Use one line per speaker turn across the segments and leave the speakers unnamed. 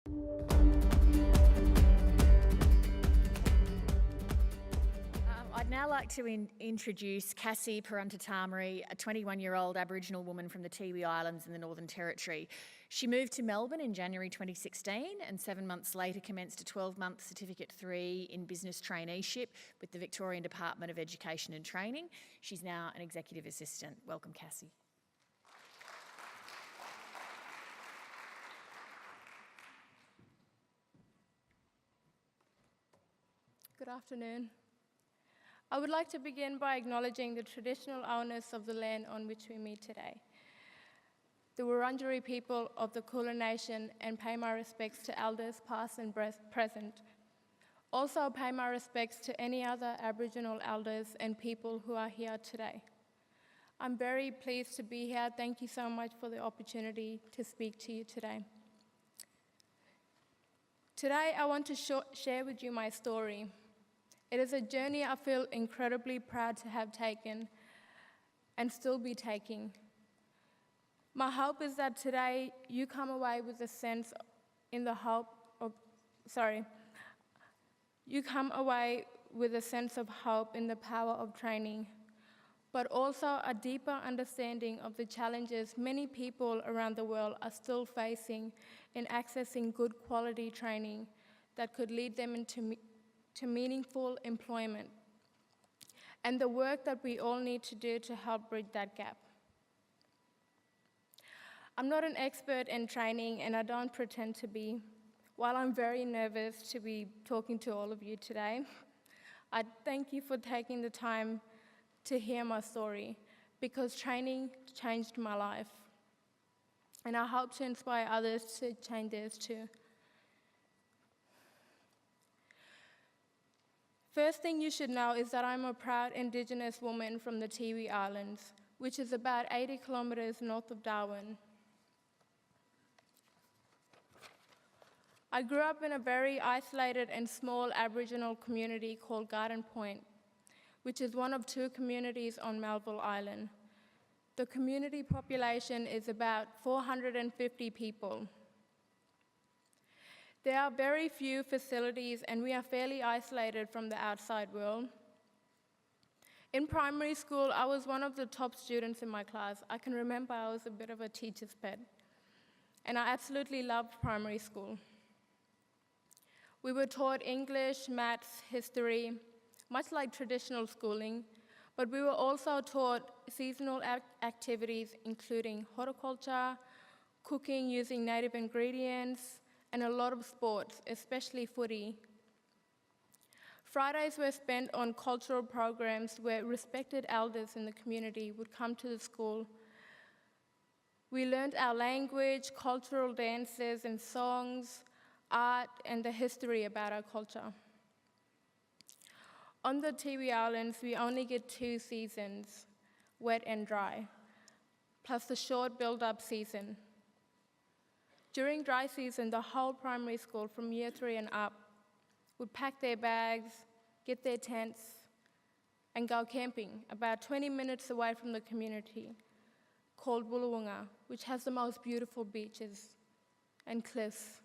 I'd now like to introduce Cassie Puruntatameri, a 21-year-old Aboriginal woman from the Tiwi Islands in the Northern Territory. She moved to Melbourne in January 2016 and 7 months later commenced a 12-month Certificate 3 in Business Traineeship with the Victorian Department of Education and Training. She's now an Executive Assistant. Welcome, Cassie.
Good afternoon. I would like to begin by acknowledging the traditional owners of the land on which we meet today, the Wurundjeri people of the Kulin Nation, and pay my respects to elders past and present. Also pay my respects to any other Aboriginal elders and people who are here today. I'm very pleased to be here. Thank you so much for the opportunity to speak to you today. Today I want to share with you my story. It is a journey I feel incredibly proud to have taken and still be taking. My hope is that today you come away with a sense of hope in the power of training, but also a deeper understanding of the challenges many people around the world are still facing in accessing good quality training that could lead them into meaningful employment, and the work that we all need to do to help bridge that gap. I'm not an expert in training, and I don't pretend to be. While I'm very nervous to be talking to all of you today, I thank you for taking the time to hear my story, because training changed my life, and I hope to inspire others to change theirs too. First thing you should know is that I'm a proud Indigenous woman from the Tiwi Islands, which is about 80 kilometres north of Darwin. I grew up in a very isolated and small Aboriginal community called Garden Point, which is one of 2 communities on Melville Island. The community population is about 450 people. There are very few facilities, and we are fairly isolated from the outside world. In primary school, I was one of the top students in my class. I can remember I was a bit of a teacher's pet, and I absolutely loved primary school. We were taught English, maths, history, much like traditional schooling, but we were also taught seasonal activities including horticulture, cooking using native ingredients, and a lot of sports, especially footy. Fridays were spent on cultural programs where respected elders in the community would come to the school. We learned our language, cultural dances and songs, art, and the history about our culture. On the Tiwi Islands, we only get 2 seasons, wet and dry, plus the short build-up season. During dry season, the whole primary school from year 3 and up would pack their bags, get their tents, and go camping about 20 minutes away from the community called Woolawunga, which has the most beautiful beaches and cliffs.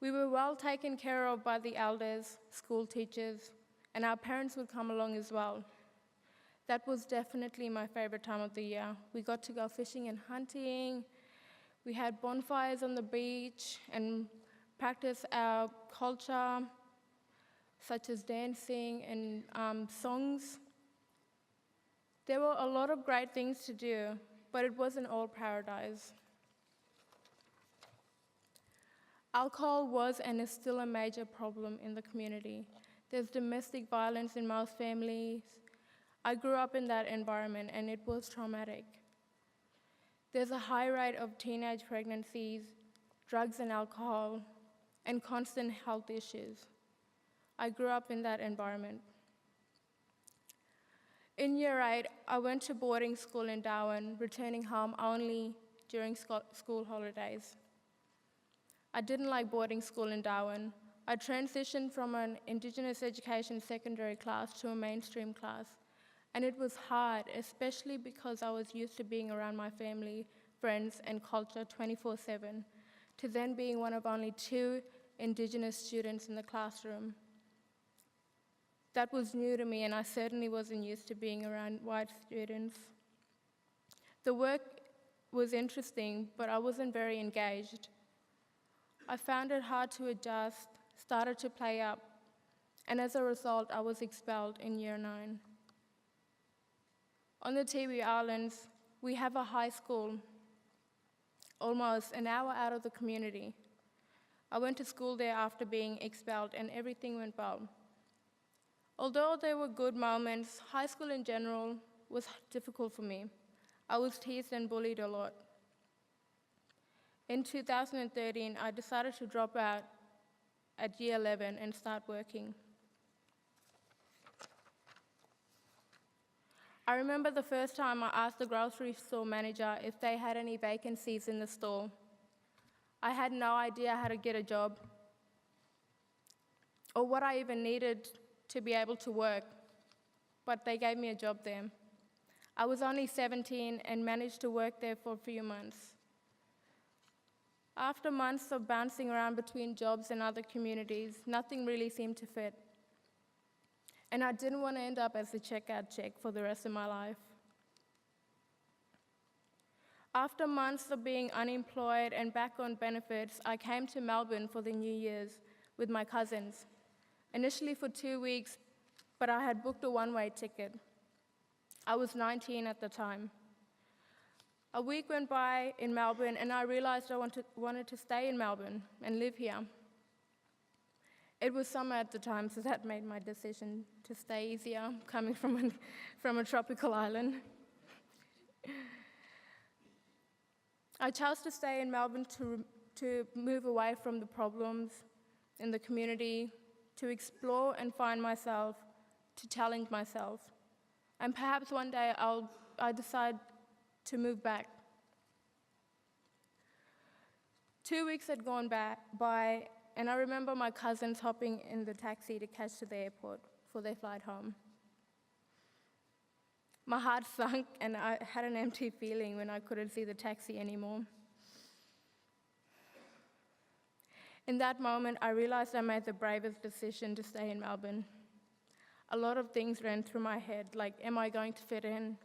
We were well taken care of by the elders, school teachers, and our parents would come along as well. That was definitely my favorite time of the year. We got to go fishing and hunting. We had bonfires on the beach and practice our culture, such as dancing and songs. There were a lot of great things to do, but it wasn't all paradise. Alcohol was and is still a major problem in the community. There's domestic violence in most families. I grew up in that environment, and it was traumatic. There's a high rate of teenage pregnancies, drugs and alcohol, and constant health issues. I grew up in that environment. In year 8, I went to boarding school in Darwin, returning home only during school holidays. I didn't like boarding school in Darwin. I transitioned from an Indigenous education secondary class to a mainstream class. And it was hard, especially because I was used to being around my family, friends, and culture 24/7, to then being one of only 2 Indigenous students in the classroom. That was new to me, and I certainly wasn't used to being around white students. The work was interesting, but I wasn't very engaged. I found it hard to adjust, started to play up, and as a result, I was expelled in year 9. On the Tiwi Islands, we have a high school almost an hour out of the community. I went to school there after being expelled, and everything went well. Although there were good moments, high school in general was difficult for me. I was teased and bullied a lot. In 2013, I decided to drop out at year 11 and start working. I remember the first time I asked the grocery store manager if they had any vacancies in the store. I had no idea how to get a job or what I even needed to be able to work, but they gave me a job there. I was only 17 and managed to work there for a few months. After months of bouncing around between jobs and other communities, nothing really seemed to fit. And I didn't want to end up as a checkout chick for the rest of my life. After months of being unemployed and back on benefits, I came to Melbourne for the New Year's with my cousins. Initially for 2 weeks, but I had booked a one-way ticket. I was 19 at the time. A week went by in Melbourne, and I realized I wanted to stay in Melbourne and live here. It was summer at the time, so that made my decision to stay easier, coming from a tropical island. I chose to stay in Melbourne to move away from the problems in the community, to explore and find myself, to challenge myself. And perhaps one day I decide to move back. 2 weeks had gone by, and I remember my cousins hopping in the taxi to catch to the airport for their flight home. My heart sunk, and I had an empty feeling when I couldn't see the taxi anymore. In that moment, I realized I made the bravest decision to stay in Melbourne. A lot of things ran through my head, like, am I going to fit in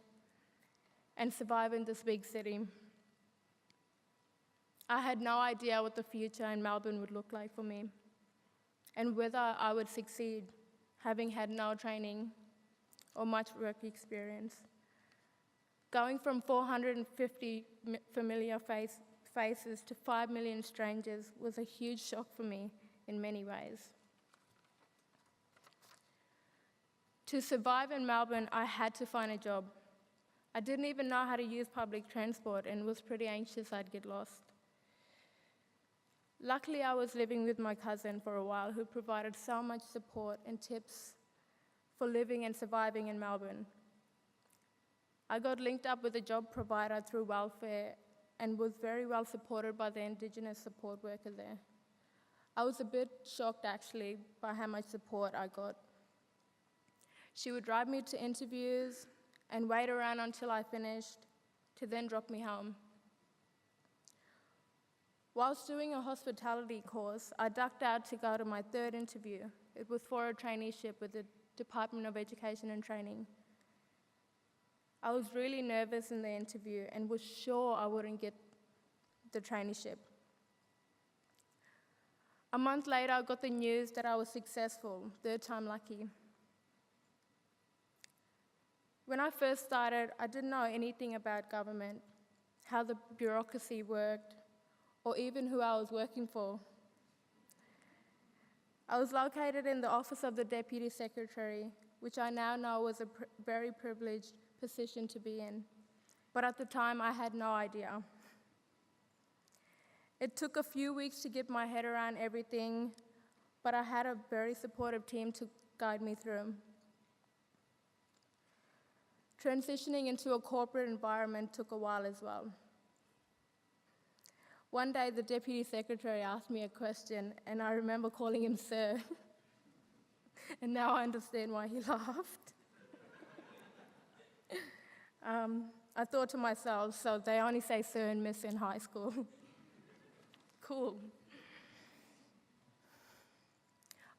and survive in this big city? I had no idea what the future in Melbourne would look like for me, and whether I would succeed, having had no training or much work experience. Going from 450 familiar faces to 5 million strangers was a huge shock for me in many ways. To survive in Melbourne, I had to find a job. I didn't even know how to use public transport and was pretty anxious I'd get lost. Luckily, I was living with my cousin for a while, who provided so much support and tips for living and surviving in Melbourne. I got linked up with a job provider through welfare and was very well supported by the Indigenous support worker there. I was a bit shocked, actually, by how much support I got. She would drive me to interviews and wait around until I finished to then drop me home. Whilst doing a hospitality course, I ducked out to go to my 3rd interview. It was for a traineeship with the Department of Education and Training. I was really nervous in the interview and was sure I wouldn't get the traineeship. A month later, I got the news that I was successful, 3rd time lucky. When I first started, I didn't know anything about government, how the bureaucracy worked, or even who I was working for. I was located in the office of the Deputy Secretary, which I now know was a very privileged position to be in, but at the time I had no idea. It took a few weeks to get my head around everything, but I had a very supportive team to guide me through. Transitioning into a corporate environment took a while as well. One day, the Deputy Secretary asked me a question, and I remember calling him Sir. And now I understand why he laughed. I thought to myself, so they only say Sir and Miss in high school. Cool.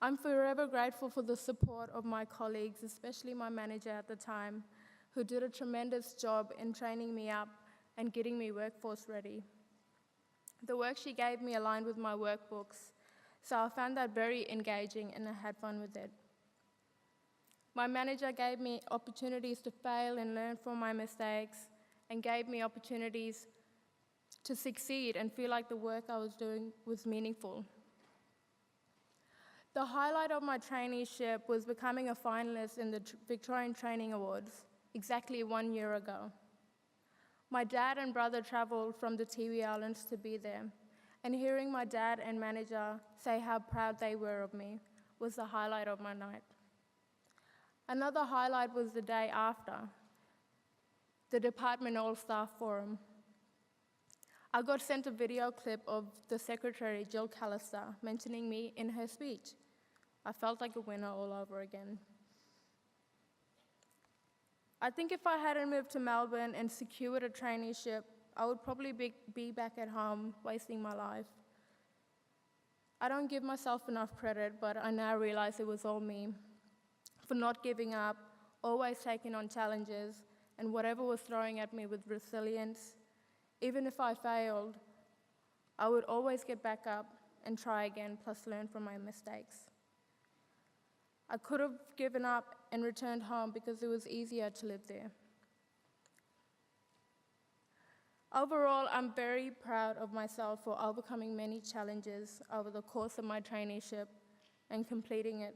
I'm forever grateful for the support of my colleagues, especially my manager at the time, who did a tremendous job in training me up and getting me workforce ready. The work she gave me aligned with my workbooks, so I found that very engaging and I had fun with it. My manager gave me opportunities to fail and learn from my mistakes, and gave me opportunities to succeed and feel like the work I was doing was meaningful. The highlight of my traineeship was becoming a finalist in the Victorian Training Awards exactly 1 year ago. My dad and brother traveled from the Tiwi Islands to be there, and hearing my dad and manager say how proud they were of me was the highlight of my night. Another highlight was the day after, the Department All-Staff Forum. I got sent a video clip of the Secretary, Jill Callister, mentioning me in her speech. I felt like a winner all over again. I think if I hadn't moved to Melbourne and secured a traineeship, I would probably be back at home, wasting my life. I don't give myself enough credit, but I now realize it was all me, for not giving up, always taking on challenges, and whatever was throwing at me with resilience. Even if I failed, I would always get back up and try again, plus learn from my mistakes. I could have given up and returned home because it was easier to live there. Overall, I'm very proud of myself for overcoming many challenges over the course of my traineeship and completing it.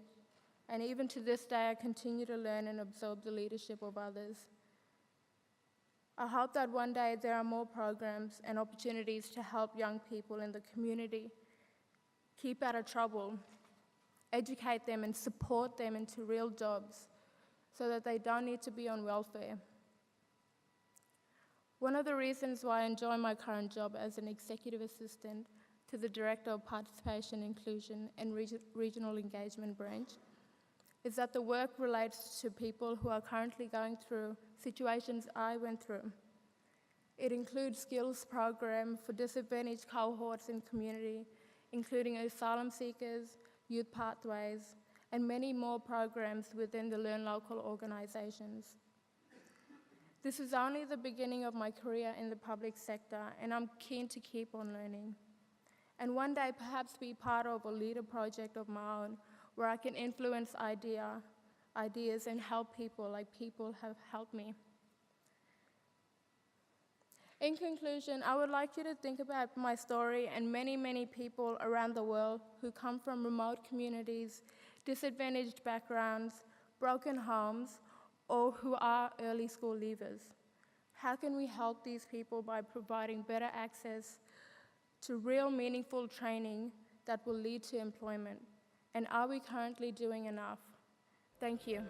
And even to this day, I continue to learn and absorb the leadership of others. I hope that one day there are more programs and opportunities to help young people in the community keep out of trouble, educate them and support them into real jobs so that they don't need to be on welfare. One of the reasons why I enjoy my current job as an executive assistant to the Director of Participation, Inclusion and Regional Engagement Branch is that the work relates to people who are currently going through situations I went through. It includes skills program for disadvantaged cohorts in community, including asylum seekers, youth pathways, and many more programs within the Learn Local organizations. This is only the beginning of my career in the public sector, and I'm keen to keep on learning. And one day perhaps be part of a leader project of my own where I can influence ideas and help people like people have helped me. In conclusion, I would like you to think about my story and many, many people around the world who come from remote communities, disadvantaged backgrounds, broken homes, or who are early school leavers. How can we help these people by providing better access to real meaningful training that will lead to employment? And are we currently doing enough? Thank you.